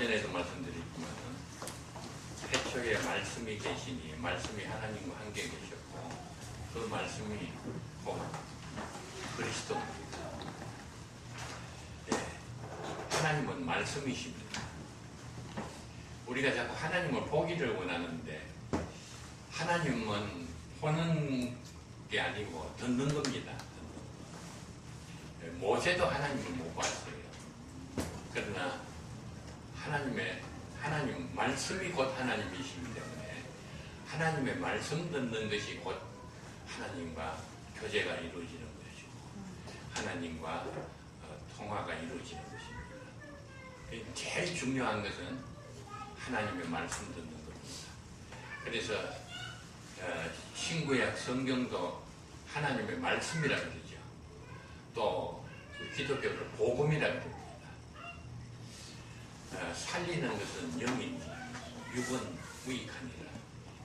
오전에도 말씀드렸지만 태초에 말씀이 계시니 말씀이 하나님과 함께 계셨고 그 말씀이 곧 그리스도입니다. 네, 하나님은 말씀이십니다. 우리가 자꾸 하나님을 보기를 원하는데 하나님은 보는 게 아니고 듣는 겁니다. 모세도 하나님을 못 봤어요. 그러나 하나님 말씀이 곧 하나님이시기 때문에 하나님의 말씀 듣는 것이 곧 하나님과 교제가 이루어지는 것이고 하나님과 통화가 이루어지는 것입니다. 제일 중요한 것은 하나님의 말씀 듣는 겁니다. 그래서 신구약 성경도 하나님의 말씀이라 그러죠. 또 기독교를 복음이라 그럽니다. 살리는 것은 영이니 육은 무익하니라.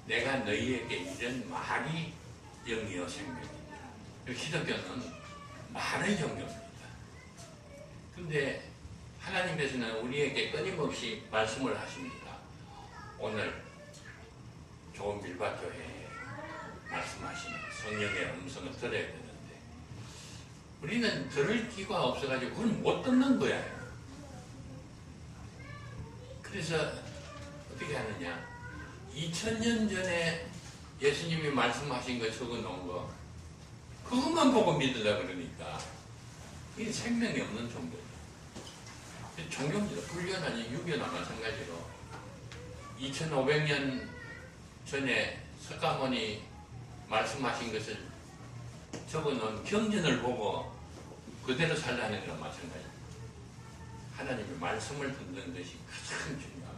내가 너희에게 이런 말이 영이요 생명이니라. 기독교는 말의 종교입니다. 근데 하나님께서는 우리에게 끊임없이 말씀을 하십니다. 오늘 좋은 밀밭교회에 말씀하시는 성령의 음성을 들어야 되는데 우리는 들을 기가 없어가지고 그걸 못 듣는 거야. 그래서 어떻게 하느냐, 2000년 전에 예수님이 말씀하신 거 적어놓은 거 그것만 보고 믿으라 그러니까 이게 생명이 없는 종교예요. 종교입니다. 불교나 유교나 마찬가지로 2500년 전에 석가모니 말씀하신 것을 적어놓은 경전을 보고 그대로 살라는 거랑 마찬가지입니다. 하나님의 말씀을 듣는 것이 가장 중요합니다.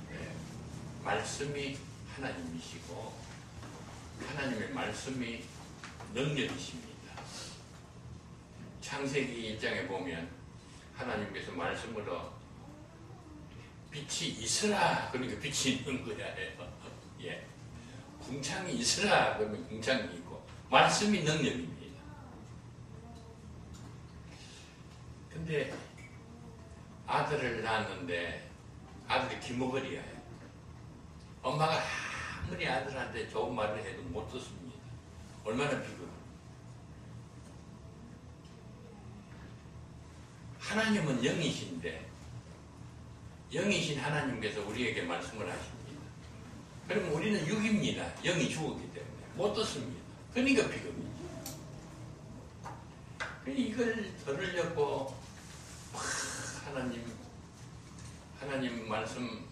네, 말씀이 하나님이시고 하나님의 말씀이 능력이십니다. 창세기 1장에 보면 하나님께서 말씀으로 빛이 있으라 그러니까 빛이 있는 거야. 예. 궁창이 있으라 그러면 궁창이 있고 말씀이 능력입니다. 근데 아들을 낳았는데 아들이 기머거리야. 엄마가 아무리 아들한테 좋은 말을 해도 못 듣습니다. 얼마나 비극. 하나님은 영이신데 영이신 하나님께서 우리에게 말씀을 하십니다. 그러면 우리는 육입니다. 영이 죽었기 때문에 못 듣습니다. 그러니까 비극이죠. 이걸 들으려고 하나님 말씀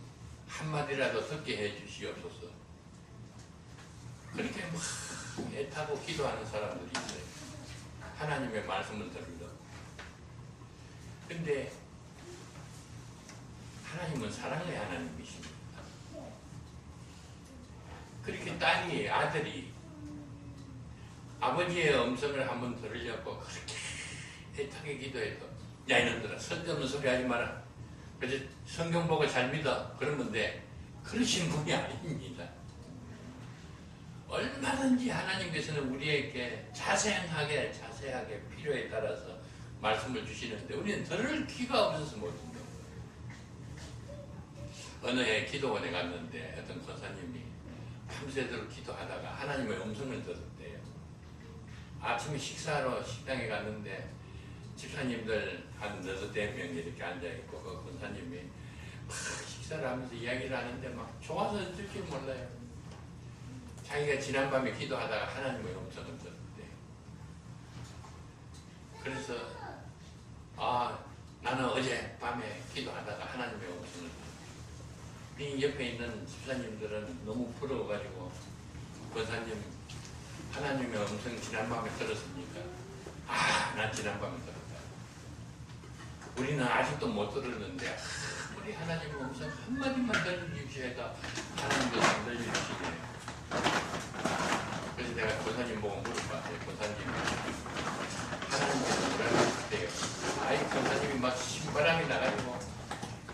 한마디라도 듣게 해 주시옵소서. 그렇게 막 애타고 기도하는 사람들이 있어요. 하나님의 말씀을 들으려고. 근데 하나님은 사랑의 하나님이십니다. 그렇게 딸이, 아들이 아버지의 음성을 한번 들으려고 그렇게 애타게 기도해도 야 이놈들아 쓸데없는 소리 하지 마라. 그래서 성경 보고 잘 믿어. 그러면 돼. 그러신 분이 아닙니다. 얼마든지 하나님께서는 우리에게 자세하게 필요에 따라서 말씀을 주시는데 우리는 들을 귀가 없어서 못합니다. 어느 해 기도원에 갔는데 어떤 권사님이 밤새도록 기도하다가 하나님의 음성을 들었대요. 아침에 식사하러 식당에 갔는데 집사님들 한 4명 이렇게 앉아있고 그 권사님이 막 식사를 하면서 이야기를 하는데 막 좋아서 들지 몰라요. 자기가 지난밤에 기도하다가 하나님의 음성을 들었대요. 그래서 나는 어제 밤에 기도하다가 하나님의 음성을 들었대요. 이 옆에 있는 집사님들은 너무 부러워가지고 권사님 하나님의 음성 지난밤에 들었습니까? 난 지난밤에 들었다. 우리는 아직도 못 들었는데 우리 하나님의 음성 한마디만 들려주셔야 하나님께서 안 들려주시게. 그래서 내가 권사님 보고 물어봤어요. 권사님 하나님께서 뭐라고 하셨대요? 권사님이 막 신바람이 나가지고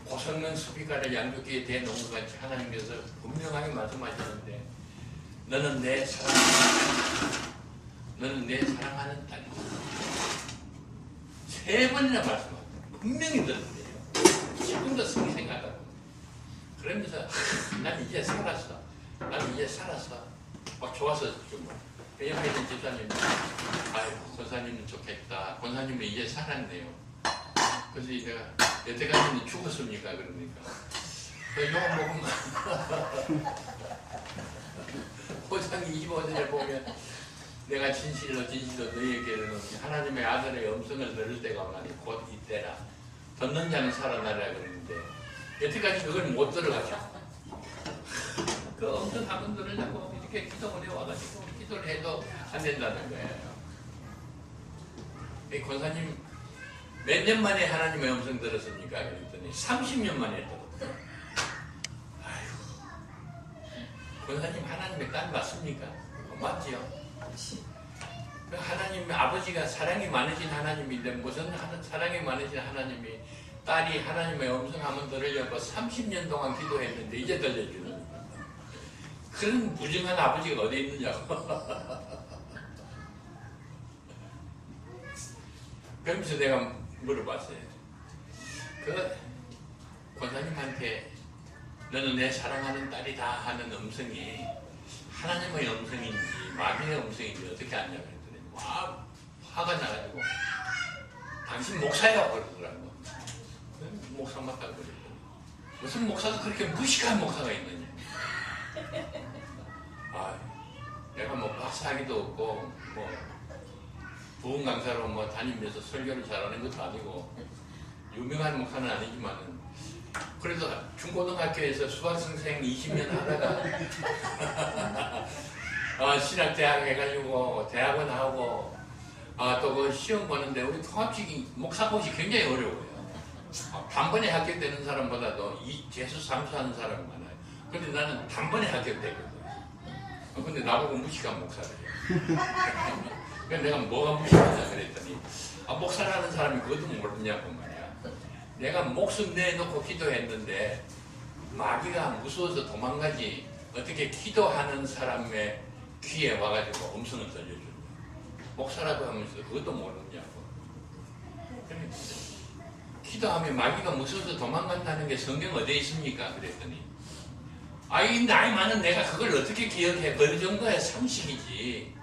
고성능 수비가를 양쪽에 대놓은 것 같이 하나님께서 분명하게 말씀하셨는데 너는 내 사랑하는 딸이다. 3번이나 말씀하셨어요. 분명히 들었대요. 조금 더 생생하다고. 그러면서 난 이제 살았어. 난 이제 살았어. 막 좋아서 좀. 그 옆에 있는 집사님, 아이고, 권사님은 좋겠다. 권사님은 이제 살았네요. 그래서 내가, 여태까지는 죽었습니까? 그러니까. 욕 먹으면, 호장이 25절에 보면, 내가 진실로 너희에게는 하나님의 아들의 음성을 들을 때가 오나니 곧 이때라. 듣는 자는 살아나리라 그러는데, 여태까지 그걸 못 들어가죠. 그 음성 한번 들으려고 이렇게 기도를 해와가지고, 기도를 해도 안 된다는 거예요. 이 권사님 몇 년 만에 하나님의 음성 들었습니까? 그랬더니 30년 만에 들었어요. 아이고, 권사님 하나님의 딸 맞습니까? 맞지요? 하나님 아버지가 사랑이 많으신 하나님인데 무슨 사랑이 많으신 하나님이 딸이 하나님의 음성 한번 들으려고 30년 동안 기도했는데 이제 들려주는 그런 무증한 아버지가 어디 있느냐고. 그러면서 내가 물어봤어요. 그 권사님한테 너는 내 사랑하는 딸이다 하는 음성이 하나님의 음성인지 마귀의 음성인지 어떻게 아냐 그랬더니 막 화가 나가지고 당신 목사야 그러더라고. 목사 맞다고 그랬더니 무슨 목사가 그렇게 무식한 목사가 있느냐. 아, 내가 뭐 박사학위도 없고 뭐 부흥 강사로 뭐 다니면서 설교를 잘하는 것도 아니고 유명한 목사는 아니지만은 그래도 중고등학교에서 수학선생 20년 하다가 신학대학 해가지고 대학원 하고 또 그 시험 보는데 우리 통합식이 목사고시 굉장히 어려워요. 단번에 합격되는 사람보다도 재수 삼수하는 사람이 많아요. 근데 나는 단번에 합격되거든. 근데 나보고 무식한 목사래요. 그래서 내가 뭐가 무식하냐 그랬더니 목사라는 사람이 그것도 모르냐고 말이야. 내가 목숨 내놓고 기도했는데 마귀가 무서워서 도망가지 어떻게 기도하는 사람의 귀에 와가지고 음성을 들려주는 거야. 목사라고 하면서 그것도 모르냐고. 기도하면 마귀가 무서워서 도망간다는 게 성경 어디에 있습니까? 그랬더니 이 나이 많은 내가 그걸 어떻게 기억해. 그 정도의 상식이지.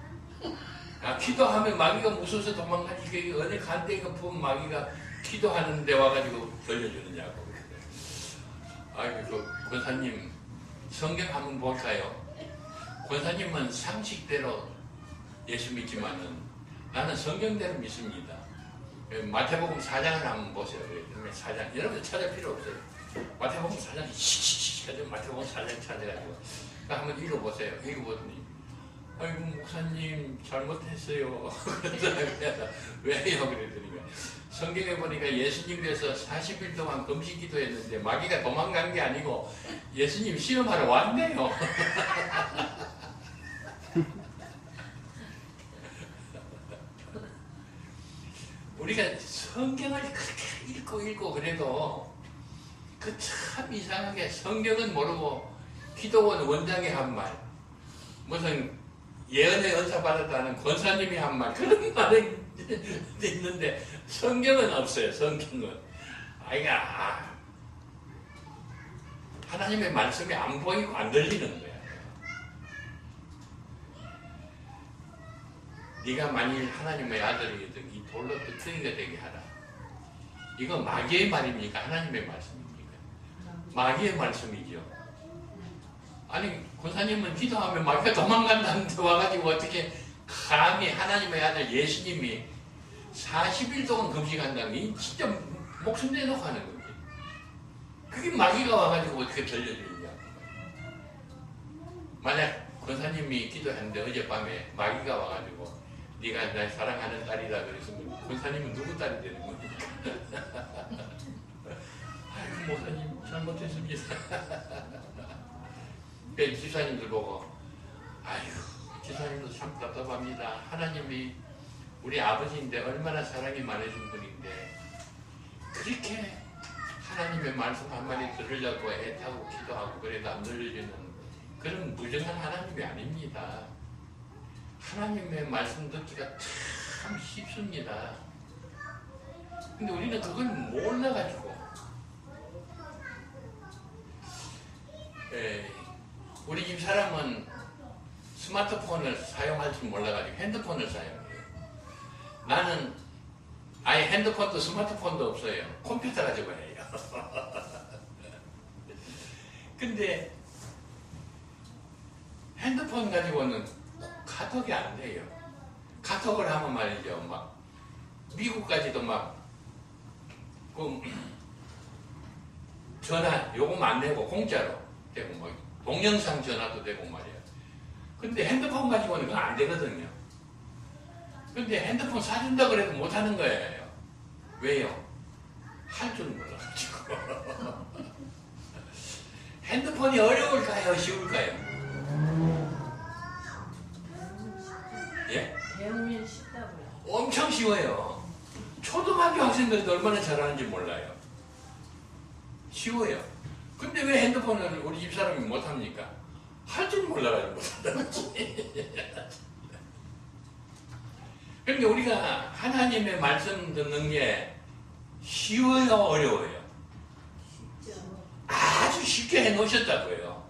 기도하면 마귀가 무서워서 도망가지. 그게 어디 간데가 본 마귀가 기도하는 데 와가지고 들려주느냐고. 그 권사님 성경 한번 볼까요? 권사님은 상식대로 예수 믿지만은 나는 성경대로 믿습니다. 마태복음 4장을 한번 보세요. 4장. 여러분 찾을 필요 없어요. 마태복음 4장 시시시시 마태복음 4장 찾아가지고 한번 읽어보세요. 읽어보더니 아이고 목사님 잘못했어요. 왜요? 그랬더니 성경에 보니까 예수님께서 40일 동안 금식 기도했는데 마귀가 도망간 게 아니고 예수님 시험하러 왔네요. 우리가 성경을 그렇게 읽고 그래도 그 참 이상하게 성경은 모르고 기도원 원장이 한 말, 무슨 예언의 은사 받았다는 권사님이 한 말, 그런 말이 있는데 성경은 없어요. 성경은 하나님의 말씀이 안 보이고 안 들리는 거야. 네가 만일 하나님의 아들이거든 이 돌로 끄트리가 되게 하라. 이거 마귀의 말입니까? 하나님의 말씀입니까? 마귀의 말씀이죠. 아니 권사님은 기도하면 마귀가 도망간다는데 와가지고 어떻게 감히 하나님의 아들 예수님이 40일 동안 금식한다는 게 진짜 목숨 내놓고 하는 거지. 그게 마귀가 와가지고 어떻게 들려주느냐. 만약 권사님이 기도했는데 어젯밤에 마귀가 와가지고 네가 날 사랑하는 딸이다 그랬으면 권사님은 누구 딸이 되는 겁니까? 아이고 목사님 잘못했습니다. 그 집사님들 보고 아이고 집사님도 참 답답합니다. 하나님이 우리 아버지인데 얼마나 사랑이 많으신 분인데 그렇게 하나님의 말씀 한마디 들으려고 애타고 기도하고 그래도 안 들려주는 그런 무정한 하나님이 아닙니다. 하나님의 말씀 듣기가 참 쉽습니다. 근데 우리는 그걸 몰라가지고 우리 집 사람은 스마트폰을 사용할 줄 몰라가지고 핸드폰을 사용해요. 나는 아예 핸드폰도 스마트폰도 없어요. 컴퓨터 가지고 해요. 근데 핸드폰 가지고는 카톡이 안 돼요. 카톡을 하면 말이죠. 막 미국까지도 막 전화 요금 안 내고 공짜로 되고 뭐 동영상 전화도 되고 말이야. 근데 핸드폰 가지고는 그건 안 되거든요. 근데 핸드폰 사준다 그래도 못 하는 거예요. 왜요? 할 줄 몰라가지고. 핸드폰이 어려울까요? 쉬울까요? 예? 배우면 쉽다고요. 엄청 쉬워요. 초등학교 학생들도 얼마나 잘하는지 몰라요. 쉬워요. 근데 왜 핸드폰을 우리 집사람이 못합니까? 할 줄 몰라가지고 못한다는 거지. 그러니까 우리가 하나님의 말씀 듣는 게 쉬워요, 어려워요? 아주 쉽게 해놓으셨다고요.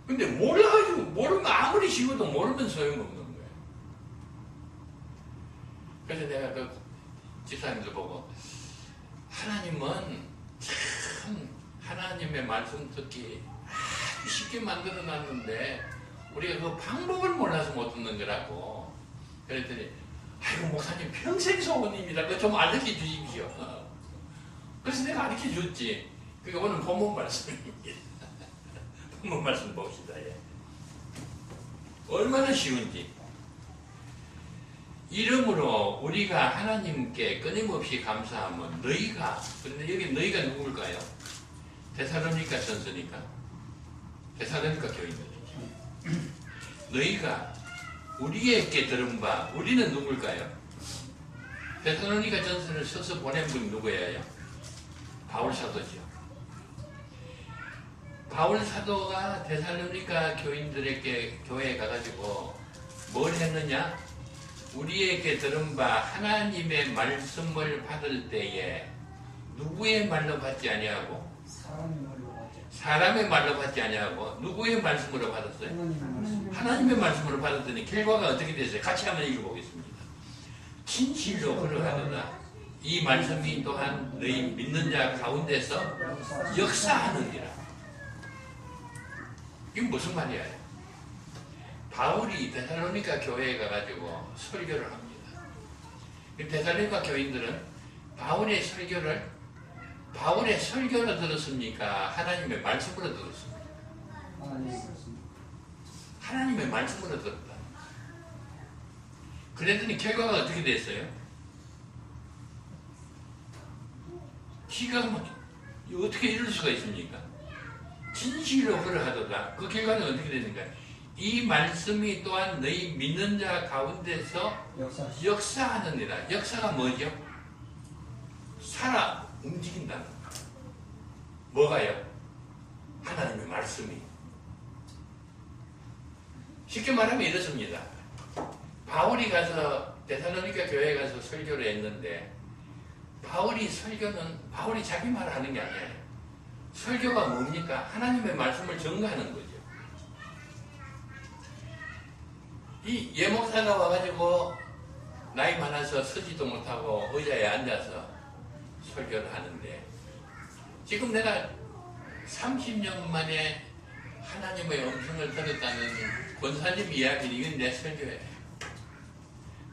근데 몰라가지고, 모르면 아무리 쉬워도 모르면 소용없는 거예요. 그래서 내가 그 집사님들 보고, 하나님은 참 하나님의 말씀 듣기 아주 쉽게 만들어 놨는데, 우리가 그 방법을 몰라서 못 듣는 거라고. 그랬더니, 아이고, 목사님 평생 소원입니다. 그거 좀 알려줘 주십시오. 그래서 내가 가르쳐 줬지. 그게 오늘 본문 말씀입니다. 본문 말씀 봅시다. 예. 얼마나 쉬운지. 이러므로 우리가 하나님께 끊임없이 감사하면 너희가, 근데 여기 너희가 누굴까요? 데살로니가 전서니까. 데살로니가 교인들이죠. 너희가 우리에게 들은 바, 우리는 누굴까요? 데살로니가 전서를 써서 보낸 분이 누구예요? 바울 사도죠. 바울 사도가 데살로니가 교인들에게 교회에 가가지고 뭘 했느냐? 우리에게 들은 바 하나님의 말씀을 받을 때에 누구의 말로 받지 아니하고? 사람의 말로 받지 아니하고 누구의 말씀으로 받았어요? 하나님의 말씀으로 받았더니 결과가 어떻게 됐어요? 같이 한번 읽어보겠습니다. 진실로 흘러가도다. 이 말씀이 또한 너희 믿는 자 가운데서 역사하느니라. 이게 무슨 말이야? 바울이 데살로니가 교회에 가가지고 설교를 합니다. 데살로니가 교인들은 바울의 설교를 들었습니까? 하나님의 말씀으로 들었습니까? 하나님의 말씀으로 들었다. 그랬더니 결과가 어떻게 됐어요? 기가 막히게 어떻게 이럴 수가 있습니까? 진실로 그러하도다. 그 결과는 어떻게 되는가? 이 말씀이 또한 너희 믿는 자 가운데서 역사하느니라. 역사가 뭐죠? 살아 움직인다는 거. 뭐가요? 하나님의 말씀이. 쉽게 말하면 이렇습니다. 바울이 가서 데살로니가 교회에 가서 설교를 했는데 바울이 자기 말을 하는 게 아니에요. 설교가 뭡니까? 하나님의 말씀을 전가하는 거죠. 이 예목사가 와가지고 나이 많아서 서지도 못하고 의자에 앉아서 설교를 하는데 지금 내가 30년 만에 하나님의 음성을 들었다는 권사님 이야기는 이건 내 설교예요.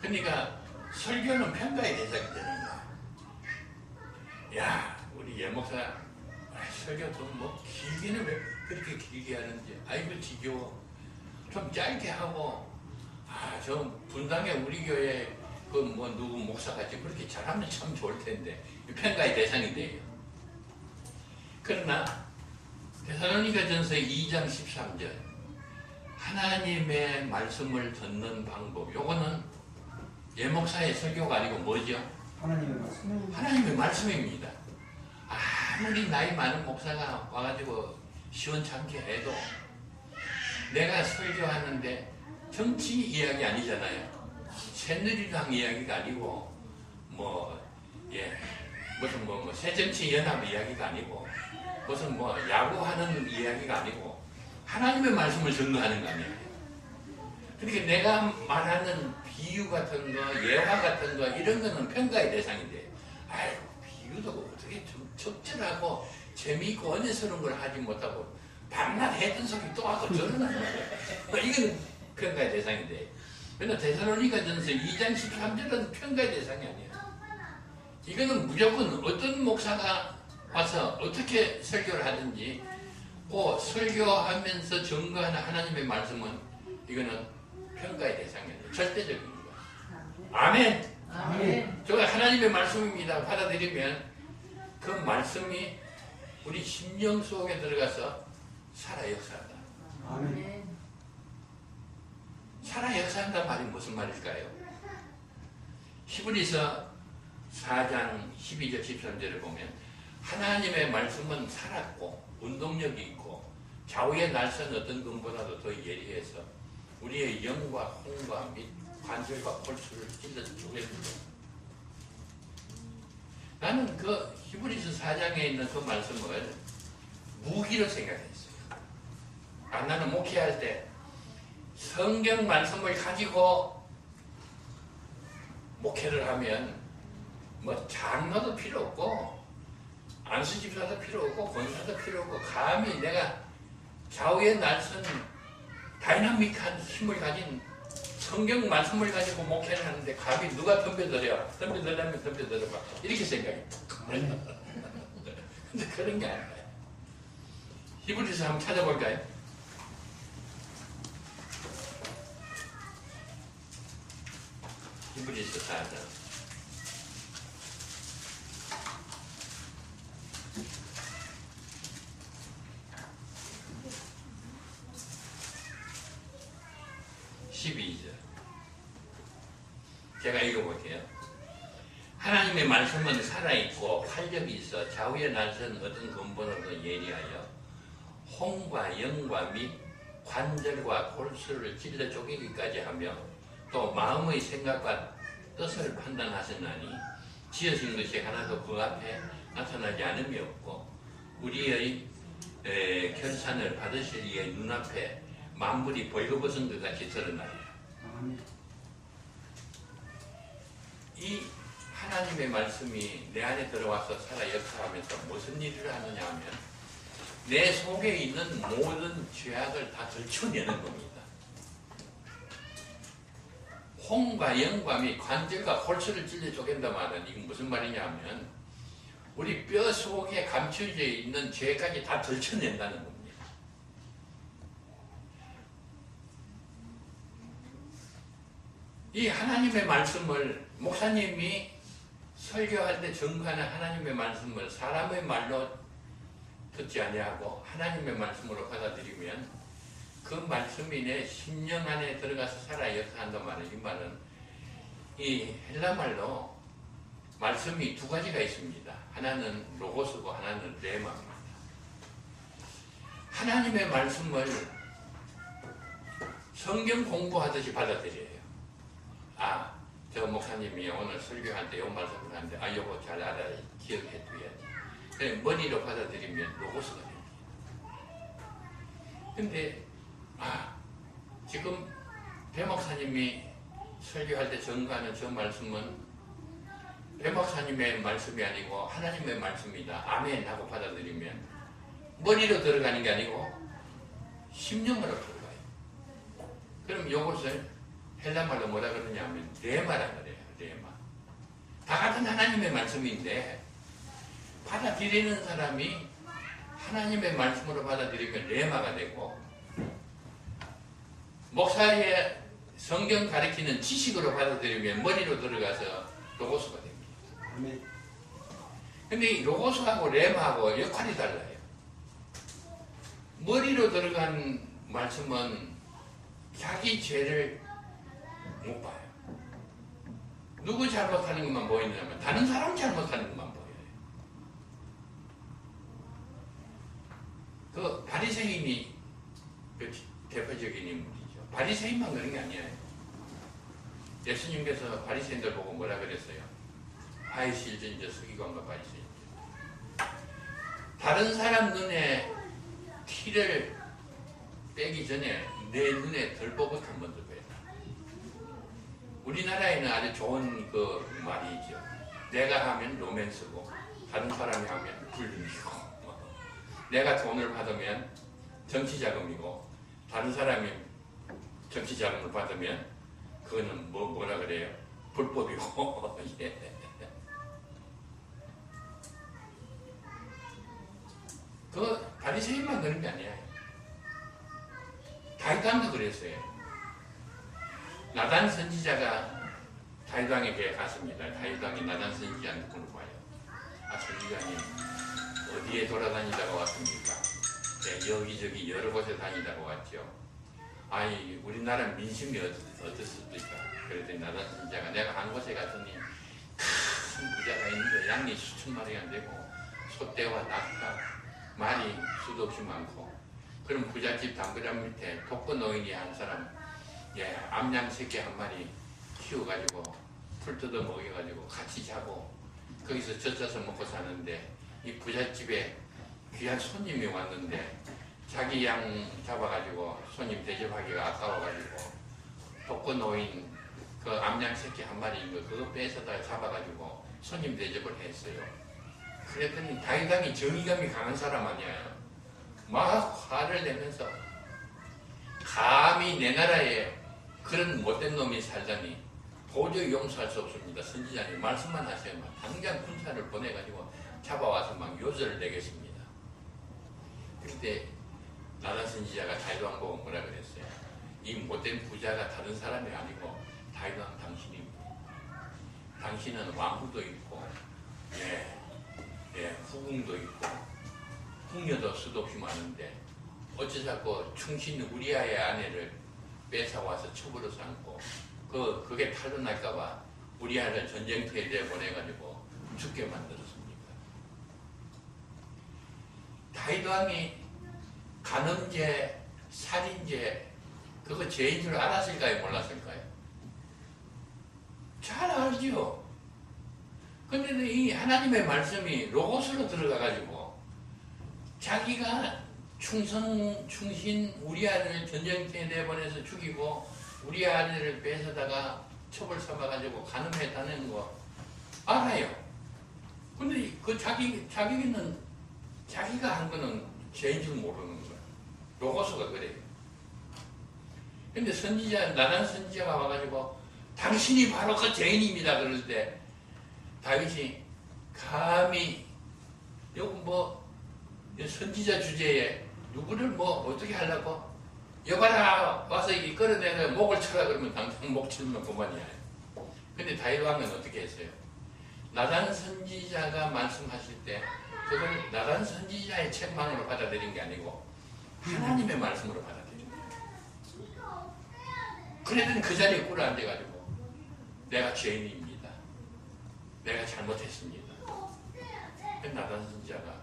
그러니까 설교는 평가의 대상이 되는 거야. 야, 우리 예목사 설교도 뭐 길게는 왜 그렇게 길게 하는지 아이고 지겨워. 좀 짧게 하고 저 분당에 우리 교회 그 뭐 누구 목사같이 그렇게 잘하면 참 좋을 텐데 평가의 대상이 돼요. 그러나 데살로니가전서 2장 13절 하나님의 말씀을 듣는 방법, 요거는 예목사의 설교가 아니고 뭐죠? 하나님의 말씀입니다. 아무리 나이 많은 목사가 와가지고 시원찮게 해도 내가 설교하는데 정치 이야기 아니잖아요. 새누리당 이야기가 아니고 무슨 새정치 연합 이야기가 아니고 무슨 뭐 야구하는 이야기가 아니고 하나님의 말씀을 증거하는 거 아니에요. 그러니까 내가 말하는 비유 같은 거, 예화 같은 거 이런 거는 평가의 대상인데, 아이고 비유도 어떻게 좀 적절하고 재미있고 은혜스러운 걸 하지 못하고 밤낮 했던 소리 또 하고 저러는 거예요. 이건 평가의 대상인데, 그러나 데살로니가전서 2장 13절은 평가의 대상이 아니에요. 이거는 무조건 어떤 목사가 와서 어떻게 설교를 하든지 그 설교하면서 증거하는 하나님의 말씀은 이거는 평가의 대상이 아니에요. 절대적인 거예요. 아멘. 아멘. 저가 하나님의 말씀입니다. 받아들이면 그 말씀이 우리 심령 속에 들어가서 살아 역사한다. 아멘. 살아 역사한다 말이 무슨 말일까요? 히브리서 4장 12절 13절을 보면 하나님의 말씀은 살았고 운동력이 있고 좌우의 날선 어떤 것보다도 더 예리해서 우리의 영과 홍과 및 관절과 골수를 찔러 쪼개는다. 나는 그 히브리서 4장에 있는 그 말씀을 무기로 생각했어요. 나는 목회할 때 성경 말씀을 가지고 목회를 하면 뭐 장로도 필요 없고 안수집사도 필요 없고 권사도 필요 없고 감히 내가 좌우의 날선 다이나믹한 힘을 가진 성경 말씀을 가지고 목회를 하는데 감히 누가 덤벼들려? 덤벼들려면 덤벼들어봐. 이렇게 생각했다. 근데 그런 게 아니에요. 히브리서 한번 찾아볼까요? 히브리서 4장 12절 제가 읽어볼게요. 하나님의 말씀은 살아있고 활력이 있어 좌우의 날선 어떤 근본으로 예리하여 홍과 영과 및 관절과 골수를 찔러 쪼개기까지 하며 또 마음의 생각과 뜻을 판단하셨나니 지으신 것이 하나도 그 앞에 나타나지 않음이 없고 우리의 결산을 받으실 이의 눈앞에 만물이 벌거벗은 것 같이 드러나요. 이 하나님의 말씀이 내 안에 들어와서 살아 역사하면서 무슨 일을 하느냐 하면 내 속에 있는 모든 죄악을 다 들춰내는 겁니다. 홍과 영과 및 관절과 골수를 찔러 쪼갠다 말은 이건 무슨 말이냐 하면 우리 뼈 속에 감춰져 있는 죄까지 다 들춰낸다는 겁니다. 이 하나님의 말씀을 목사님이 설교할 때 증거하는 하나님의 말씀을 사람의 말로 듣지 아니하고 하나님의 말씀으로 받아들이면 그 말씀이 내 심령 안에 들어가서 살아 역사한단 말이에요. 이 말은 이 헬라말로 말씀이 두 가지가 있습니다. 하나는 로고스고 하나는 레마입니다. 하나님의 말씀을 성경 공부하듯이 받아들여요. 아, 저 목사님이 오늘 설교할 때 이 말씀을 하는데 아, 이거 잘 알아야 기억해 두어야지. 그래 머리로 받아들이면 로고스가 됩니다. 근데 지금 배 목사님이 설교할 때 전가하는 저 말씀은 배 목사님의 말씀이 아니고 하나님의 말씀이다. 아멘 하고 받아들이면 머리로 들어가는 게 아니고 심령으로 들어가요. 그럼 이것을 헬라말로 뭐라 그러냐 하면 레마라 그래요. 레마. 다 같은 하나님의 말씀인데 받아들이는 사람이 하나님의 말씀으로 받아들이면 레마가 되고 목사의 성경 가르치는 지식으로 받아들이면 머리로 들어가서 로고스가 됩니다. 근데 이 로고스하고 레마하고 역할이 달라요. 머리로 들어간 말씀은 자기 죄를 못 봐요. 누구 잘못하는 것만 보이냐면 다른 사람 잘못하는 것만 보여요. 그 바리새인이 그 대표적인 인물이죠. 바리새인만 그런 게 아니에요. 예수님께서 바리새인들 보고 뭐라 그랬어요? 하이실전저 서기관과 바리새인. 다른 사람 눈에 티를 빼기 전에 내 눈에 덜보부터 먼저 빼라. 우리나라에는 아주 좋은 그 말이 있죠. 내가 하면 로맨스고 다른 사람이 하면 불륜이고 내가 돈을 받으면 정치자금이고 다른 사람이 정치자금을 받으면 그거는 뭐라 그래요? 불법이고 예. 그 바리새인만 그런 게 아니에요. 다윗왕도 그랬어요. 나단 선지자가 다윗왕에게 갔습니다. 다윗왕이 나단 선지자한테 물어봐요. 아, 선지자님 어디에 돌아다니다가 왔습니까? 네, 여기저기 여러 곳에 다니다가 왔죠. 아니 우리나라 민심이 어떻습니까? 그랬더니 나단 선지자가 내가 한 곳에 갔더니 큰 부자가 있는데 양이 수천 마리가 안 되고 소떼와 낙타 말이 수도 없이 많고 그런 부잣집 담벼락 밑에 독거노인이 한 사람 예, 암양 새끼 한 마리 키워가지고 풀 뜯어 먹여가지고 같이 자고 거기서 젖어서 먹고 사는데 이 부잣집에 귀한 손님이 왔는데 자기 양 잡아가지고 손님 대접하기가 아까워가지고 독거노인 그 암양 새끼 한 마리인 거 그거 뺏어다 잡아가지고 손님 대접을 했어요. 그랬더니 다윗왕이 정의감이 강한 사람 아니에요. 막 화를 내면서 감히 내 나라에 그런 못된 놈이 살다니 도저히 용서할 수 없습니다. 선지자님 말씀만 하세요. 당장 군사를 보내가지고 잡아와서 막 요절을 내겠습니다. 그때 나단 선지자가 다윗왕 보고 뭐라 그랬어요? 이 못된 부자가 다른 사람이 아니고 다윗왕 당신입니다. 당신은 왕후도 있고 후궁도 있고 궁녀도 수도 없이 많은데 어찌 자꾸 충신 우리아의 아내를 뺏어와서 첩으로 삼고 그게 탈로날까봐 우리아를 전쟁터에 내보내가지고 죽게 만들었습니까? 다윗왕이 간음죄, 살인죄 그거 죄인 줄 알았을까요? 몰랐을까요? 잘 알지요. 근데 이 하나님의 말씀이 로고스로 들어가가지고 자기가 충신 우리아를 전쟁터에 내보내서 죽이고 우리아를 뺏어다가 첩을 삼아가지고 간음했다는 거 알아요. 근데 그 자기는 자기가 한 거는 죄인 줄 모르는 거야. 로고스가 그래요. 근데 나단 선지자가 와가지고 당신이 바로 그 죄인입니다. 그럴 때 다윗이 감히 선지자 주제에 누구를 어떻게 하려고 여봐라 와서 이 끌어내서 목을 쳐라 그러면 당장 목 치면 그만이야. 근데 다윗왕은 어떻게 했어요? 나단 선지자가 말씀하실 때 그걸 나단 선지자의 책망으로 받아들인 게 아니고 하나님의 말씀으로 받아들인 거예요. 그랬더니 그 자리에 꿇어앉아가지고 내가 죄인입니다. 내가 잘못했습니다. 나단 선지자가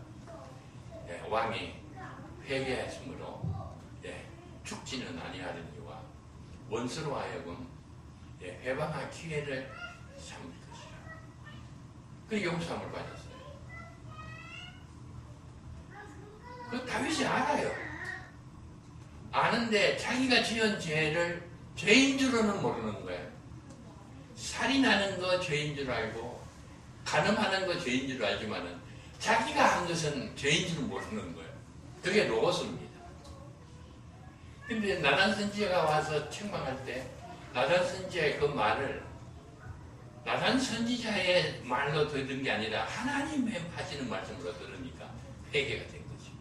왕이 회개했으므로 죽지는 아니하려니와 원수로 하여금 회방할 기회를 삼을 것이라. 그 용서함을 받았어요. 그 다윗이 알아요. 아는데 자기가 지은 죄를 죄인 줄로는 모르는 거예요. 살인하는 거 죄인 줄 알고 간음하는 거 죄인 줄 알지만은 자기가 한 것은 죄인 줄 모르는 거예요. 그게 로고스입니다. 근데 나단 선지자가 와서 책망할 때 나단 선지자의 그 말을 나단 선지자의 말로 듣는 게 아니라 하나님의 하시는 말씀으로 들으니까 회개가 된 거지.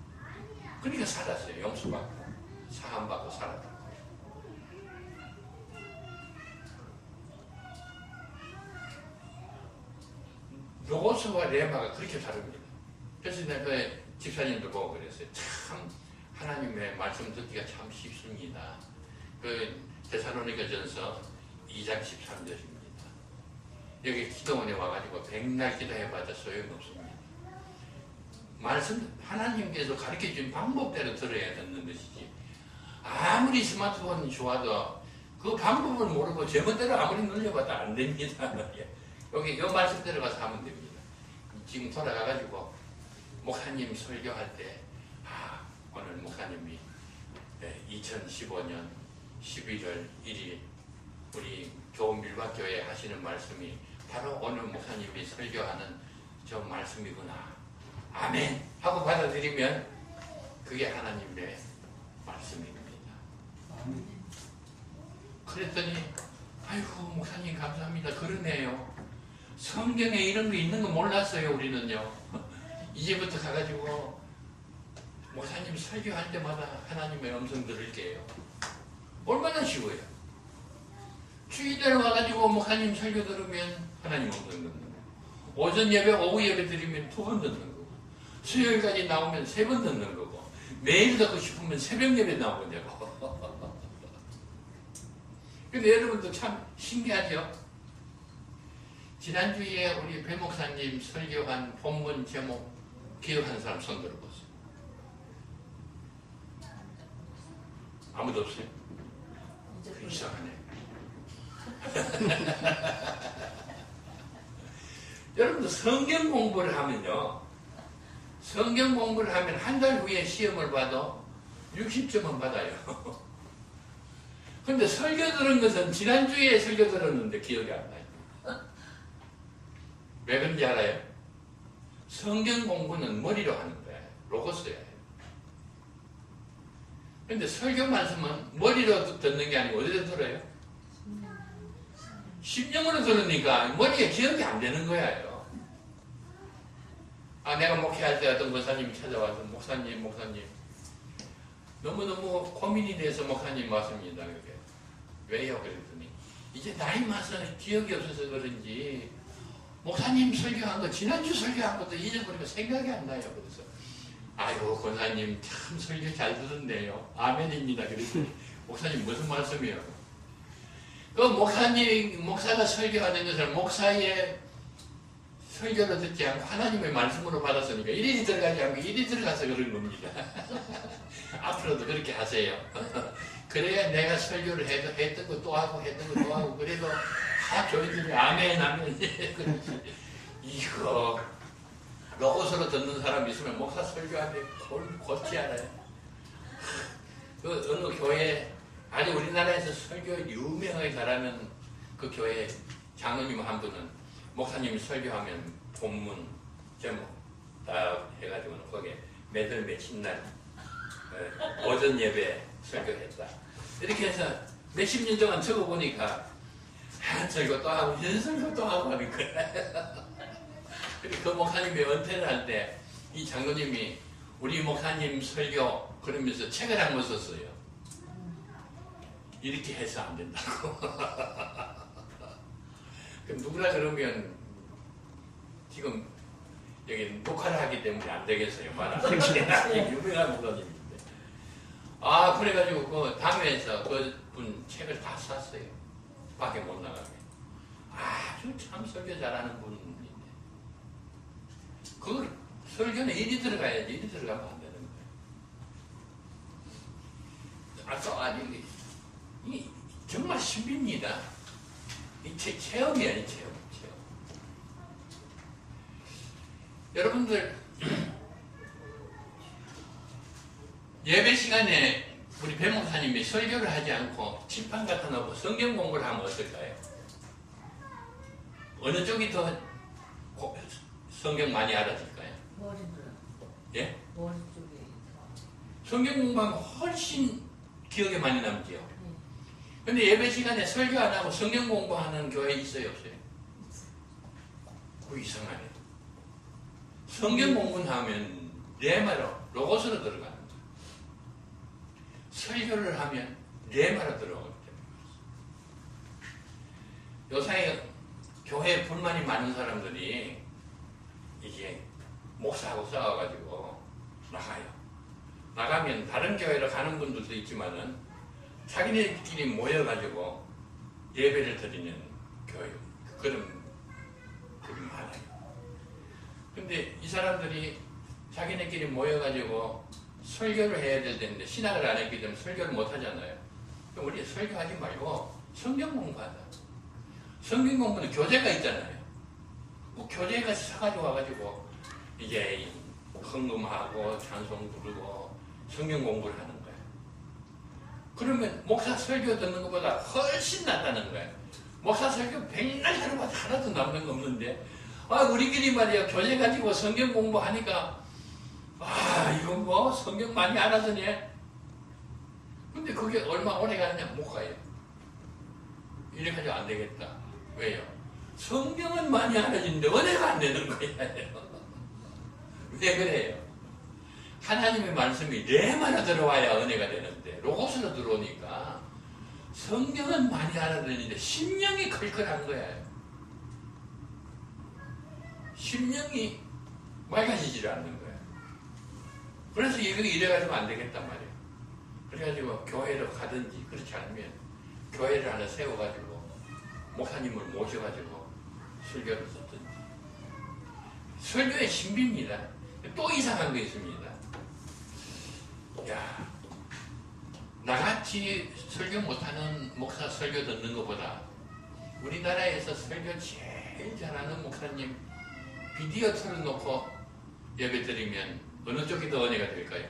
그러니까 살았어요. 용서받고 사함받고 살았다. 로고스와 레마가 그렇게 다릅니다. 그래서 내가 집사님도 보고 그랬어요. 참 하나님의 말씀 듣기가 참 쉽습니다. 그 데살로니가전서 2장 13절입니다. 여기 기도원에 와가지고 백날 기도해봐도 소용없습니다. 말씀 하나님께서 가르쳐준 방법대로 들어야 듣는 것이지 아무리 스마트폰이 좋아도 그 방법을 모르고 제멋대로 아무리 눌려봐도 안 됩니다. 여기 이 말씀대로 가서 하면 됩니다. 지금 돌아가가지고 목사님 설교할 때 오늘 목사님이 2015년 11월 1일 우리 교밀밭교회 하시는 말씀이 바로 오늘 목사님이 설교하는 저 말씀이구나. 아멘 하고 받아들이면 그게 하나님의 말씀입니다. 아멘. 그랬더니 아이고 목사님 감사합니다. 그러네요. 성경에 이런 거 있는 거 몰랐어요. 우리는요. 이제부터 가가지고 목사님 설교할 때마다 하나님의 음성 들을게요. 얼마나 쉬워요. 주일날 와가지고 목사님 설교 들으면 하나님 음성 듣는 거예요. 오전 예배, 오후 예배 드리면 2번 듣는 거고, 수요일까지 나오면 3번 듣는 거고, 매일 듣고 싶으면 새벽 예배 나오면 되고. 근데 여러분도 참 신기하죠? 지난주에 우리 배 목사님 설교한 본문 제목 기억하는 사람 손 들어보세요. 아무도 없어요? 이상하네. 여러분들 성경 공부를 하면요, 성경 공부를 하면 한 달 후에 시험을 봐도 60점은 받아요. 근데 설교 들은 것은 지난주에 설교 들었는데 기억이 안 나요. 왜 그런지 알아요? 성경 공부는 머리로 하는데 로고스예요. 근데 설교 말씀은 머리로 듣는 게 아니고 어디서 들어요? 심령으로 들으니까 머리에 기억이 안 되는 거예요. 내가 목회할 때 어떤 목사님이 찾아와서 목사님 너무너무 고민이 돼서 목사님 왔습니다. 그게 왜요? 그랬더니 이제 나이 많아서 기억이 없어서 그런지 목사님 설교한 거 지난주 설교한 것도 잊어버리고 생각이 안 나요. 그래서 아이고 권사님 참 설교 잘 들었네요. 아멘입니다. 그랬더니 목사님 무슨 말씀이에요? 그 목사가 설교하는 것을 목사의 설교로 듣지 않고 하나님의 말씀으로 받았으니까 이리 들어가지 않고 이리 들어가서 그런 겁니다. 앞으로도 그렇게 하세요. 그래야 내가 설교를 해도 했던 거 또 하고 했던 거 또 하고 그래도 교인들이 아멘 이거 로고스로 듣는 사람 있으면 목사 설교하는데 곧지 않아요. 그 어느 교회 아니 우리나라에서 설교 유명하게 잘하는 그 교회 장로님 한 분은 목사님이 설교하면 본문 제목 딱 해가지고는 거기에 몇월 며칠 날 오전 예배 설교했다. 이렇게 해서 몇십 년 동안 적어보니까 한 설교 또 하고 한 설교 또 하고 하는 거야. 그 목사님이 은퇴를 할 때 이 장로님이 우리 목사님 설교 그러면서 책을 한 권 썼어요. 이렇게 해서 안 된다고. 그럼 누구라 그러면 지금 여기 녹화를 하기 때문에 안 되겠어요. 유명한 목사님인데. 그래가지고 그 당회에서 그분 책을 다 샀어요. 밖에 못 나가게. 아주 참 설교 잘하는 분인데. 그 설교는 일이 들어가야지. 일이 들어가면 안 되는 거예요. 이 정말 신비입니다. 이 체험이야, 이 체험. 여러분들 예배 시간에 우리 배 목사님이 설교를 하지 않고 칠판 갖다 놓고 성경 공부를 하면 어떨까요? 어느 쪽이 더 성경 많이 알아질까요? 머리로. 예? 머리 쪽에. 성경 공부하면 훨씬 기억에 많이 남지요. 근데 예배 시간에 설교 안 하고 성경 공부하는 교회 있어요, 없어요? 그거 이상하네. 성경 공부는 하면 내 말로 로고스로 들어가는 거예요. 설교를 하면 내 말로 들어가기 때문에. 요새 교회에 불만이 많은 사람들이 이게 목사하고 싸워가지고 나가요. 나가면 다른 교회로 가는 분들도 있지만은 자기네끼리 모여가지고 예배를 드리는 교회, 그런 분이 많아요. 근데 이 사람들이 자기네끼리 모여가지고 설교를 해야 될 텐데 신학을 안 했기 때문에 설교를 못 하잖아요. 그럼 우리 설교하지 말고 성경 공부하자. 성경 공부는 교재가 있잖아요. 그 교재가 사가지고 와가지고 이게 헌금하고 찬송 부르고 성경 공부를 하는 거예요. 그러면 목사 설교 듣는 것보다 훨씬 낫다는 거예요. 목사 설교 백날 들어봐도 하나도 남는 거 없는데 우리끼리 말이야 교재 가지고 성경 공부하니까 이거 뭐 성경 많이 알아듣니? 근데 그게 얼마 오래 가느냐? 못 가요. 이래가지고 안 되겠다. 왜요? 성경은 많이 알아지는데 은혜가 안 되는 거예요. 왜 그래요? 하나님의 말씀이 뇌만에 들어와야 은혜가 되는데 로고스로 들어오니까 성경은 많이 알아듣는데 심령이 클클한 거예요. 심령이 맑아지질 않는 거예요. 그래서 이래가지고 안 되겠단 말이에요. 그래가지고 교회로 가든지 그렇지 않으면 교회를 하나 세워가지고 목사님을 모셔가지고 설교를 듣든지. 설교의 신비입니다. 또 이상한 게 있습니다. 야, 나같이 설교 못하는 목사 설교 듣는 것보다 우리나라에서 설교 제일 잘하는 목사님 비디오 틀어놓고 예배 드리면 어느 쪽이 더 은혜가 될까요?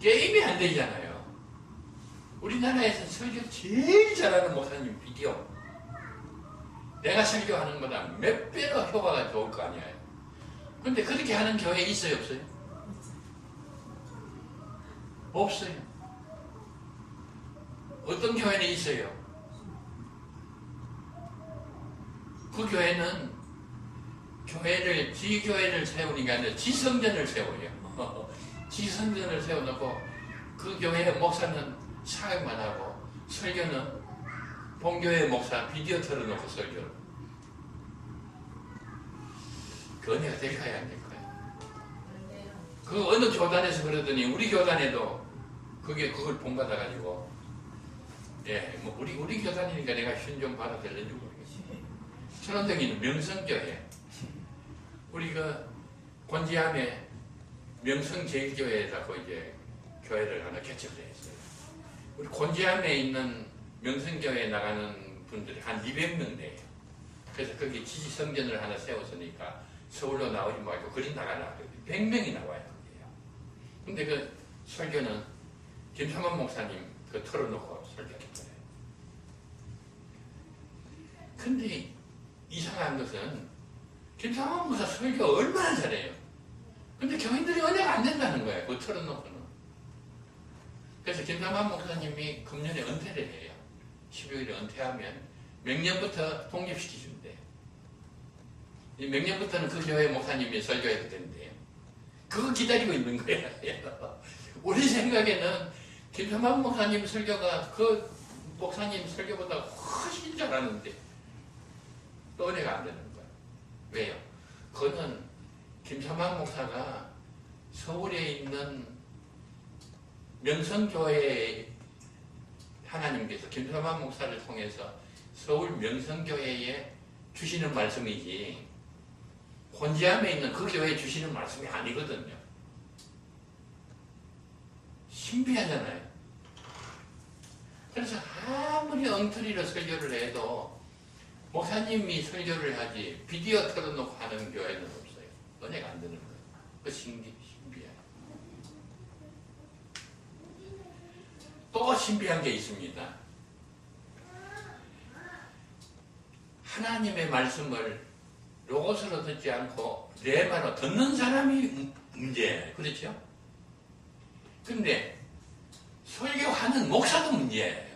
게임이 안 되잖아요. 우리나라에서 설교 제일 잘하는 목사님 비디오. 내가 설교하는 것보다 몇 배로 효과가 좋을 거 아니에요. 근데 그렇게 하는 교회 있어요, 없어요? 없어요. 어떤 교회는 있어요. 그 교회는 지교회를 세우는 게 아니라 지성전을 세워요. 지성전을 세워놓고 그 교회 목사는 사역만 하고 설교는 본교회 목사 비디오 틀어놓고 설교를. 그 은혜가 될까요, 안 될까요? 그 어느 교단에서 그러더니 우리 교단에도 그걸 본받아가지고 뭐 우리 교단이니까 내가 신 좀 받아들는지 모르겠어요. 천원동에는 명성교회, 우리 곤지암에 명성제일교회라고 이제 교회를 하나 개척을 했어요. 우리 곤지암에 있는 명성교회에 나가는 분들이 한 200명 돼요. 그래서 거기 지지성전을 하나 세웠으니까 서울로 나오지 말고 그리 나가라. 100명이 나와요. 근데 그 설교는 김삼원 목사님 털어놓고 설교했어요. 근데 이상한 것은 김삼원 목사 설교 얼마나 잘해요. 근데 교인들이 은혜가 안 된다는 거예요. 그거 털어놓고는. 그래서 김삼원 목사님이 금년에 은퇴를 해요. 12월에 은퇴하면 명년부터 독립시키준대요. 명년부터는 그 교회 목사님이 설교해도 된대요. 그거 기다리고 있는 거예요. 우리 생각에는 김삼환 목사님 설교가 그 목사님 설교보다 훨씬 잘하는데 또 은혜가 안 되는 거예요. 왜요? 그거는 김삼환 목사가 서울에 있는 명성교회 하나님께서 김삼환 목사를 통해서 서울 명성교회에 주시는 말씀이지 곤지암에 있는 그 교회에 주시는 말씀이 아니거든요. 신비하잖아요. 그래서 아무리 엉터리로 설교를 해도 목사님이 설교를 하지 비디오 틀어놓고 하는 교회는 없어요. 은혜가 안 되는 거예요. 그 신비해요. 또 신비한 게 있습니다. 하나님의 말씀을 로고스로 듣지 않고 레마로 듣는 사람이 문제예요. 그렇죠? 근데 설교하는 목사도 문제예요.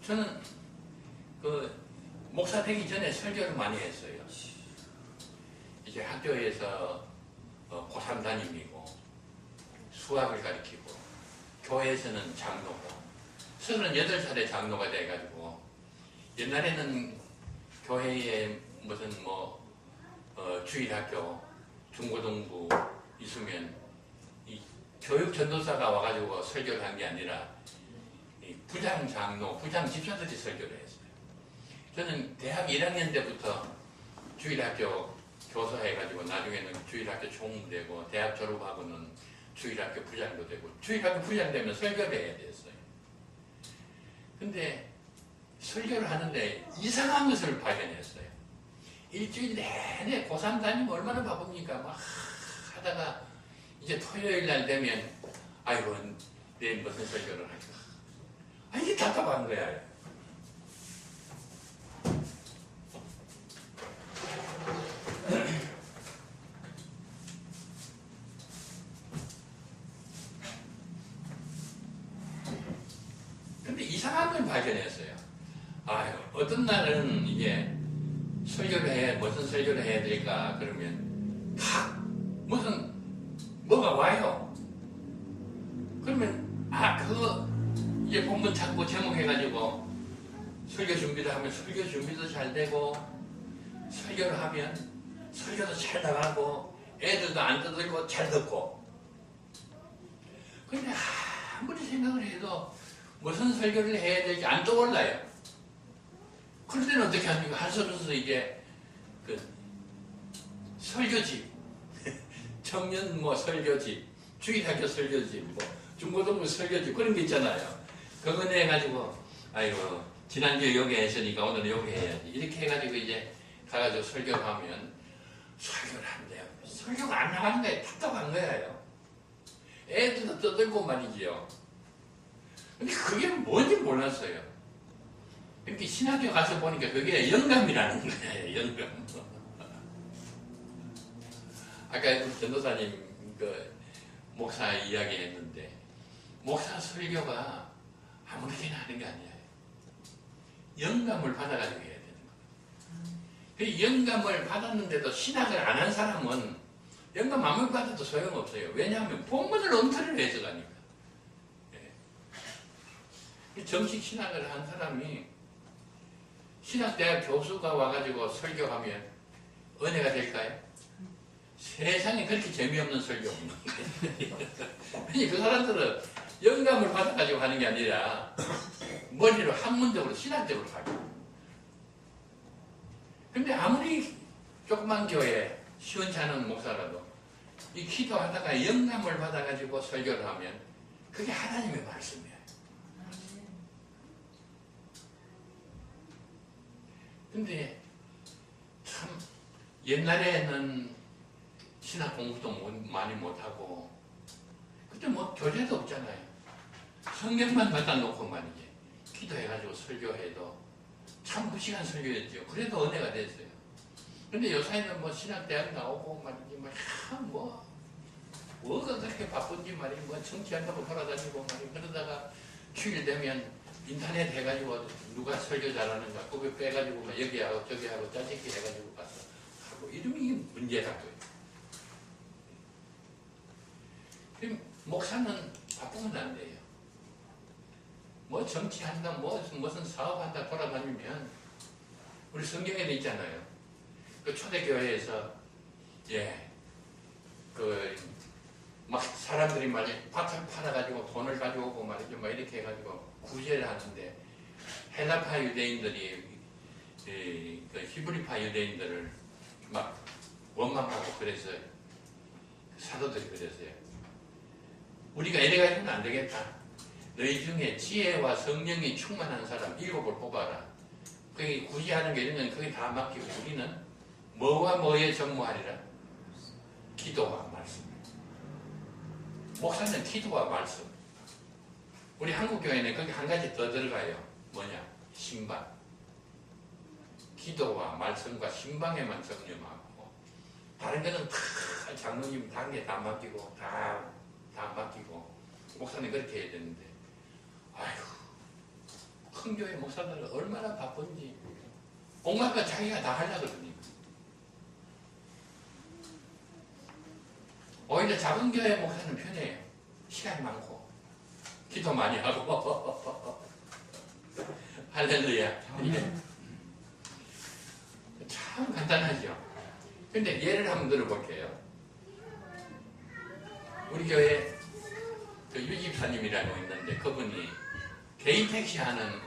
저는 목사 되기 전에 설교를 많이 했어요. 이제 학교에서 고3 담임이고 수학을 가르치고 교회에서는 장로고 38살에 장로가 돼가지고 옛날에는 교회에 무슨 주일학교 중고등부 있으면 이 교육 전도사가 와가지고 설교를 한 게 아니라 이 부장 장로, 부장 집사들이 설교를 했어요. 저는 대학 1학년 때부터 주일학교 교사 해가지고 나중에는 주일학교 총무되고 대학 졸업하고는 주일학교 부장도 되고 주일학교 부장 되면 설교를 해야 됐어요. 근데 설교를 하는데 이상한 것을 발견했어요. 일주일 내내 고3 다니면 얼마나 바쁩니까? 막 하다가 이제 토요일 날 되면 아이고 내일 무슨 설교를 할까? 아, 이게 답답한 거야. 근데 이상한 걸 발견했어요. 아유, 어떤 날은 이게 무슨 설교를 해야 될까? 그러면 뭐가 와요. 그러면, 이제 본문 찾고 제목해가지고 설교 준비를 하면 설교 준비도 잘 되고, 설교를 하면 설교도 잘 나가고, 애들도 안 떠들고 잘 듣고. 근데 아무리 생각을 해도 무슨 설교를 해야 될지 안 떠올라요. 그럴 때는 어떻게 합니까? 할 수 없어서 이제 설교집, 청년 설교집, 주일학교 설교집, 중고등부 설교집 그런 게 있잖아요. 그거 내가지고 아이고 지난주에 여기 했으니까 오늘 여기 해야지 이렇게 해가지고 이제 가가지고 설교하면 설교를 한대요. 설교가 안 나가는 거예요. 답답한 거예요. 애들도 떠들고 말이지요. 근데 그게 뭔지 몰랐어요. 이렇게 신학교 가서 보니까 그게 영감이라는 거예요. 영감. 아까 전도사님 목사 이야기 했는데 목사 설교가 아무렇게나 하는 게 아니에요. 영감을 받아가지고 해야 되는 거예요. 그 영감을 받았는데도 신학을 안 한 사람은 영감 아무리 받아도 소용없어요. 왜냐하면 본문을 엉터리로 해석하니까. 정식 신학을 한 사람이 신학대학 교수가 와가지고 설교하면 은혜가 될까요? 세상에 그렇게 재미없는 설교 없는 거예요. 그 사람들은 영감을 받아가지고 하는 게 아니라 머리로 학문적으로 신학적으로 하고. 근데 아무리 조그만 교회 시원치 않은 목사라도 이 기도하다가 영감을 받아가지고 설교를 하면 그게 하나님의 말씀이에요. 근데 참 옛날에는 신학 공부도 많이 못하고 그때 교재도 없잖아요. 성경만 갖다 놓고 말이지 기도해가지고 설교해도 참 무시한 설교였죠. 그래도 은혜가 됐어요. 근데 요새는 신학대학 나오고 말이지 뭐가 그렇게 바쁜지 말이지 정치한다고 돌아다니고 말이지 그러다가 주일 되면 인터넷 해가지고 누가 설교 잘하는가 그거 빼가지고 여기 하고 저기 하고 짜증기 해가지고 가서 하고 이름이 문제라고요. 그럼 목사는 바쁘면 안 돼요. 정치한다 무슨 사업한다 돌아다니면 우리 성경에도 있잖아요. 그 초대교회에서 막 사람들이 말이지 밭을 팔아가지고 돈을 가져오고 말이죠. 이렇게 해가지고 구제를 하는데 헬라파 유대인들이 그 히브리파 유대인들을 막 원망하고 그랬어요. 사도들이 그랬어요. 우리가 이래 가지고는 안 되겠다. 너희 중에 지혜와 성령이 충만한 사람 7을 뽑아라. 그게 구제하는 게 이런 건 그게 다 맡기고 우리는 뭐와 뭐에 전무하리라? 기도와 말씀. 목사는 기도와 말씀. 우리 한국교회는 거기 한 가지 더 들어가요. 뭐냐? 신방. 기도와 말씀과 신방에만 전념하고 다른 거는 다 장로님 단계 다 맡기고 다 맡기고 목사는 그렇게 해야 되는데 아휴 큰 교회 목사들은 얼마나 바쁜지 온갖 거 자기가 다 하려고 그러니까 오히려 작은 교회 목사는 편해요. 시간이 많고 기도 많이 하고 할렐루야. 참 간단하죠. 근데 예를 한번 들어볼게요. 우리 교회 그 유집사님이라고 있는데 그분이 개인 택시 하는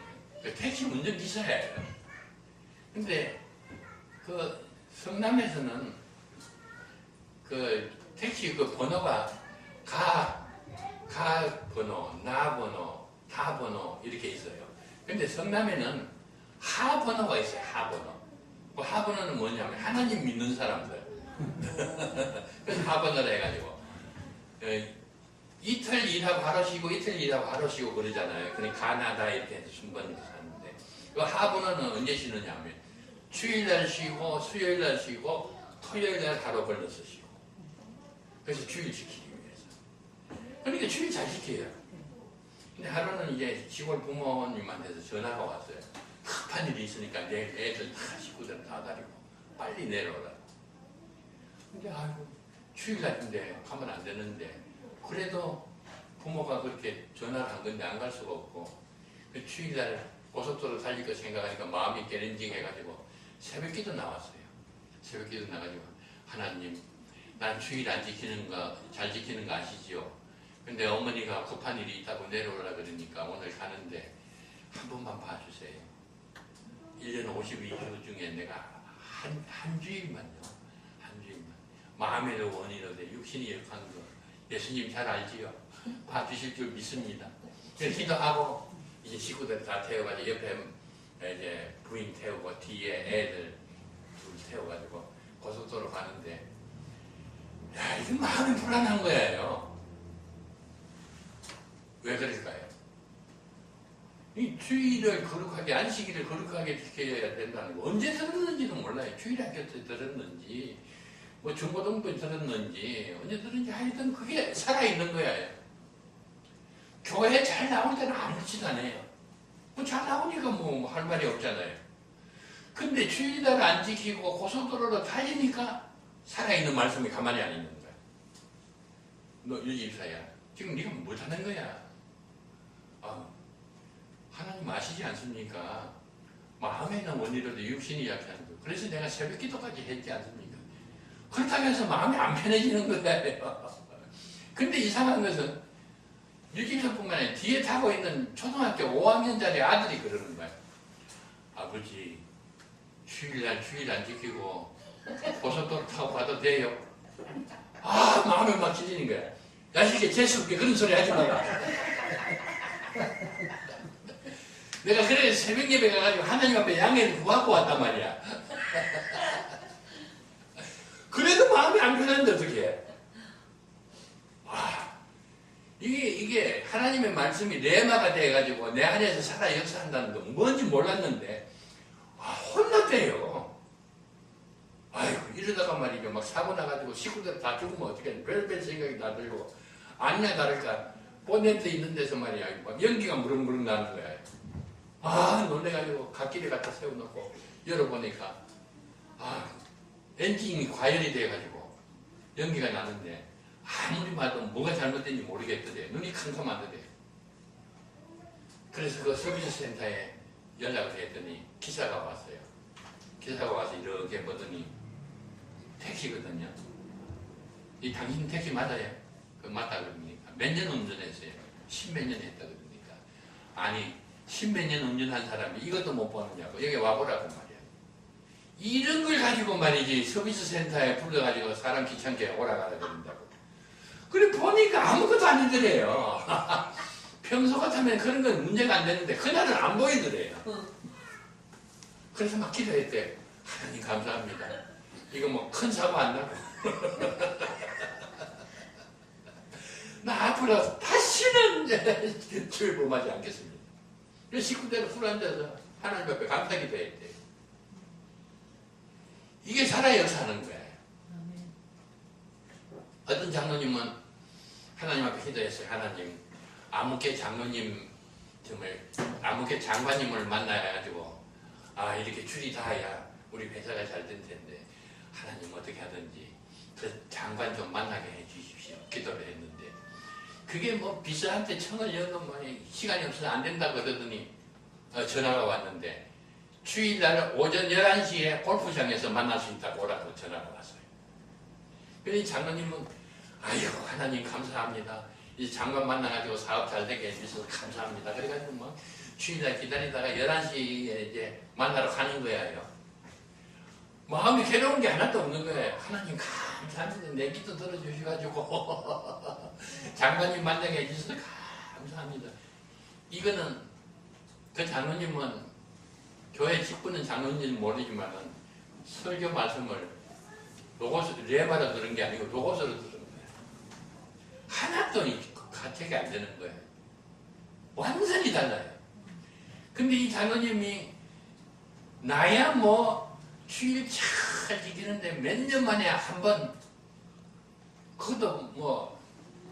그 택시 운전기사예요. 근데 그 성남에서는 그 택시 그 번호가 가 번호, 나 번호, 다 번호 이렇게 있어요. 근데 성남에는 하번호가 있어요. 하번호. 그 하번호는 뭐냐면 하나님 믿는 사람들. 그래서 하번호라 해가지고 이틀 일하고 하루 쉬고 이틀 일하고 하루 쉬고 그러잖아요. 그러니까 가나다 이렇게 해서 순번으로 사는데 그 하번호는 언제 쉬느냐 하면 주일날 쉬고 수요일날 쉬고 토요일날 하루 걸려서 쉬고 그래서 주일 지키기 위해서. 그러니까 주일 잘 지켜요. 근데 하루는 이제 시골 부모님한테서 전화가 왔어요. 급한 일이 있으니까 내 애들 다 식구들 다 다니고 빨리 내려오라. 근데 아이고 주일날인데 가면 안 되는데 그래도 부모가 그렇게 전화를 한 건데 안 갈 수가 없고 그 주일날 고속도로 달릴 거 생각하니까 마음이 깨른징해가지고 새벽기도 나왔어요. 새벽기도 나가지고 하나님 난 주일 안 지키는 거 잘 지키는 거 아시지요? 근데 어머니가 급한 일이 있다고 내려오라 그러니까 오늘 가는데 한 번만 봐주세요. 1년 52주 중에 내가 한 주일만요. 한 주일만. 마음에도 원이로되 육신이 역한 거 예수님 잘 알지요? 봐주실 줄 믿습니다. 그래서 기도하고 이제 식구들 다 태워가지고 옆에 이제 부인 태우고 뒤에 애들 둘 태워가지고 고속도로 가는데 야 이게 마음이 불안한 거예요. 왜 그럴까요? 이 주일을 거룩하게 안식일을 거룩하게 지켜야 된다는 거 언제 들었는지도 몰라요. 주일학교 때 들었는지 뭐 중고등부 들었는지 언제 들었는지 하여튼 그게 살아있는 거예요. 교회 잘 나올 때는 아무렇지도 않아요. 뭐 잘 나오니까 뭐 할 말이 없잖아요. 근데 주일날 안 지키고 고속도로로 달리니까 살아있는 말씀이 가만히 안 있는 거야. 너 유집사야. 지금 네가 못하는 거야. 하나님 아시지 않습니까? 마음에는 원이로도 육신이 약한 거. 그래서 내가 새벽 기도까지 했지 않습니까? 그렇다고 해서 마음이 안 편해지는 거예요. 근데 이상한 것은 유집사뿐만 아니라 뒤에 타고 있는 초등학교 5학년짜리 아들이 그러는 거야. 아버지 주일 안 지키고 고속도로 타고 가도 돼요? 마음이 막 찔리는 거야. 야식에 재수없게 그런 소리 하지 마라. 내가 그래서 새벽 예배 가가지고 하나님 앞에 양해를 구하고 왔단 말이야. 그래도 마음이 안 편한데 어떡해. 이게 하나님의 말씀이 레마가 돼가지고 내 안에서 살아 역사한다는 건 뭔지 몰랐는데 혼났대요. 아이고 이러다가 말이죠. 막 사고 나가지고 식구들 다 죽으면 어떡해. 별별 생각이 다 들고 아니나 다를까 본네트 있는 데서 말이야 막 연기가 무릉무릉 나는 거야. 놀래가지고 갓길에 갖다 세워놓고 열어보니까 엔진이 과열이 돼가지고 연기가 나는데 아무리 봐도 뭐가 잘못된지 모르겠더래. 눈이 캄캄하더래. 그래서 그 서비스 센터에 연락을 했더니 기사가 왔어요. 기사가 와서 이렇게 보더니 택시거든요. 이 당신 택시 맞아요? 그 맞다 그러니까 몇 년 운전했어요? 10몇 년 했다 그러니까 아니 10몇 년 운전한 사람이 이것도 못 보느냐고 여기 와보라고 말이야. 이런 걸 가지고 말이지 서비스 센터에 불러가지고 사람 귀찮게 오라가라 그런다고. 그래 보니까 아무것도 아니더래요. 평소 같으면 그런 건 문제가 안 되는데 그날은 안 보이더래요. 그래서 막 기도했대. 하나님 감사합니다. 이거 뭐 큰 사고 안 나고 나 앞으로 다시는 출범하지 않겠습니다. 식구대로 술 앉아서 하나님 앞에 감사 기도했대. 이게 살아 역사하는 거예요. 어떤 장로님은 하나님 앞에 기도했어요. 하나님 아무개 장로님 정말 아무개 장관님을 만나가지고 이렇게 줄이 닿아야 우리 회사가 잘 될 텐데 하나님 어떻게 하든지 그 장관 좀 만나게 해 주십시오. 기도를 했는데 그게 뭐 비서한테 청을 여도 뭐 시간이 없어서 안 된다고 그러더니 전화가 왔는데 주일날 오전 11시에 골프장에서 만날 수 있다고 오라고 전화가 왔어요. 그러니 장로님은 하나님 감사합니다. 이 장관 만나가지고 사업 잘 되게 해주셔서 감사합니다. 그래가지고 뭐 주일날 기다리다가 11시에 이제 만나러 가는 거예요. 마음이 괴로운 게 하나도 없는 거예요. 하나님 감사합니다. 내 기도 들어주셔가지고 장관님 만나게 해주셔서 감사합니다. 이거는 그 장로님은 교회 직분은 장로인지는 모르지만은 설교 말씀을 로고스 레마로 들은 게 아니고 로고스로 들은 거예요. 하나도 가책이 안 되는 거예요. 완전히 달라요. 근데 이 장로님이 나야 뭐 주일 잘 지키는데 몇 년 만에 한 번, 그것도 뭐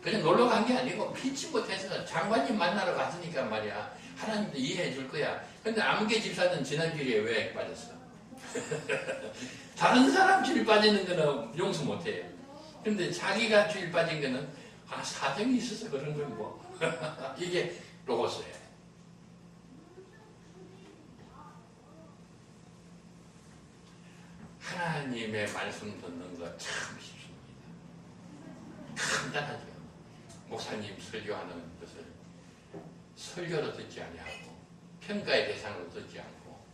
그냥 놀러 간 게 아니고 피치 못해서 장관님 만나러 갔으니까 말이야. 하나님도 이해해 줄 거야. 근데 아무개 집사는 지난주에 왜 빠졌어? 다른 사람 주일 빠지는 거는 용서 못해요. 근데 자기가 주일 빠진 거는 사정이 있어서 그런 건 뭐. 이게 로고스예요. 하나님의 말씀 듣는 거 참 쉽습니다. 간단하죠. 목사님 설교하는 것을 설교로 듣지 아니하고 평가의 대상으로 듣지 않고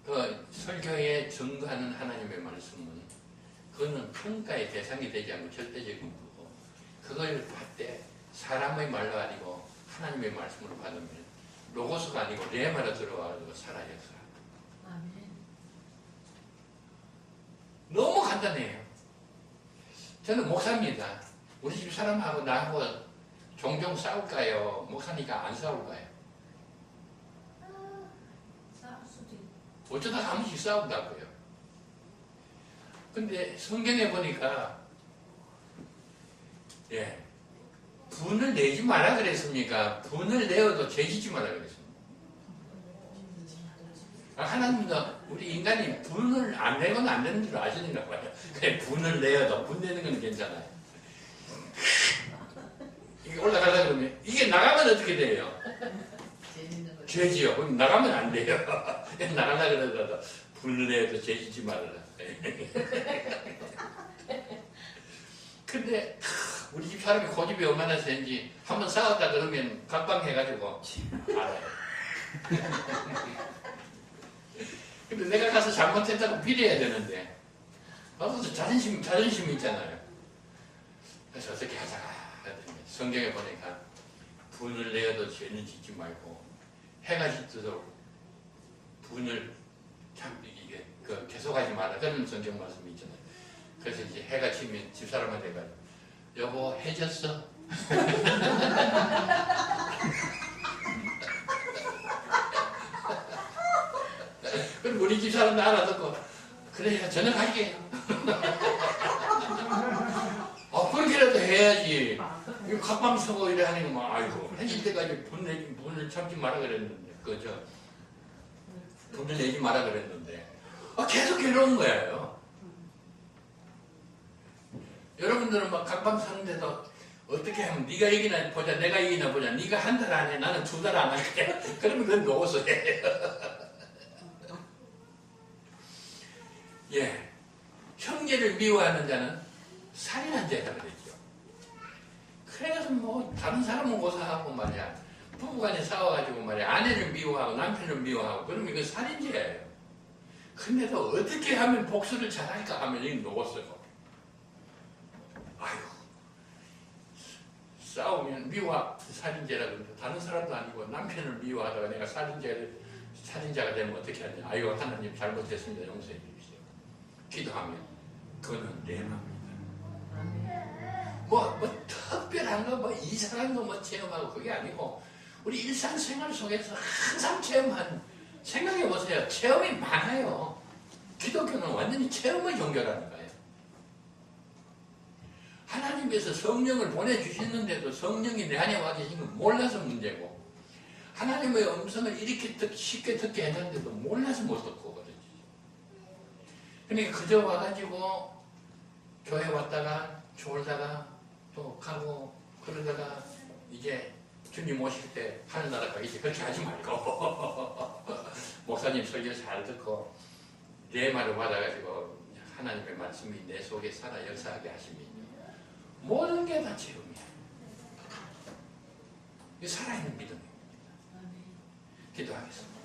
그 설교에 증거하는 하나님의 말씀은 그거는 평가의 대상이 되지 않고 절대적인 거고 그걸 받되 사람의 말로 아니고 하나님의 말씀으로 받으면 로고스가 아니고 레마로 들어와서 살아요. 너무 간단해요. 저는 목사입니다. 우리 집 사람하고 나하고 종종 싸울까요? 목사니까 안 싸울까요? 싸울 수도 있고. 어쩌다 한 번씩 싸운다고요. 근데 성경에 보니까 분을 내지 마라 그랬습니까? 분을 내어도 죄지지 마라 그랬습니다. 하나님도 우리 인간이 분을 안 내고는 안 되는 줄 아시는가 봐요. 그냥 분을 내어도 분 내는 건 괜찮아요. 이게 올라가려 그러면 이게 나가면 어떻게 돼요? 죄지요. 그럼 나가면 안 돼요. 나가려 그러다가 분을 내어도 죄지지 말아라. 근데 우리 집 사람이 고집이 얼마나 센지 한번 싸웠다 그러면 각방해가지고 알아요. 근데 내가 가서 잘못했다고 비례해야 되는데 나도 자존심이 있잖아요. 그래서 어떻게 하자 했더니 성경에 보니까 분을 내어도 죄는 짓지 말고 해가 짓도록 분을 참 이게 계속하지 마라 그런 성경 말씀이 있잖아요. 그래서 이제 해가 지면 집사람한테 가요. 여보 해 졌어? 그럼 우리 집 사람도 알아듣고 그래 저녁 갈게. 그렇게라도 해야지. 이거 각방 서고 이래 하는 거 아이고 해질 때까지 분을 참지 마라 그랬는데 그죠? 분을 내지 마라 그랬는데 계속 괴로운 거예요. 여러분들은 막 각방 서는데도 어떻게 하면 네가 이기나 보자 내가 이기나 보자 네가 한 달 안 해 나는 2달 안 할게. 그러면 그건 놓고서 해. 형제를 미워하는 자는 살인한 자가 그랬죠. 그래서 뭐 다른 사람은 고사하고 말이야 부부간에 싸워가지고 말이야 아내를 미워하고 남편을 미워하고 그러면 이건 살인죄예요. 근데도 어떻게 하면 복수를 잘할까 하면 이 놓았어요. 아이고 싸우면 살인죄라 그러는데 다른 사람도 아니고 남편을 미워하다가 내가 살인자가 되면 어떻게 하냐. 아이고 하나님 잘못했습니다. 용서해 주십시오. 기도하면 그거는 레마입니다. 뭐 특별한 거 이상한 거 체험하고 그게 아니고 우리 일상생활 속에서 항상 체험한 생각해 보세요. 체험이 많아요. 기독교는 완전히 체험의 종교라는 거예요. 하나님께서 성령을 보내주셨는데도 성령이 내 안에 와 계신 건 몰라서 문제고 하나님의 음성을 이렇게 쉽게 듣게 해놨는데도 몰라서 못 듣고 그러지. 그러니까 그저 와가지고 교회 왔다가 졸다가 또 가고 그러다가 이제 주님 오실 때 하늘나라 가겠지. 그렇게 하지 말고 목사님 설교 잘 듣고 내 말을 받아가지고 하나님의 말씀이 내 속에 살아 역사하게 하시면요 모든 게 다 체험이야. 이게 살아있는 믿음입니다. 기도하겠습니다.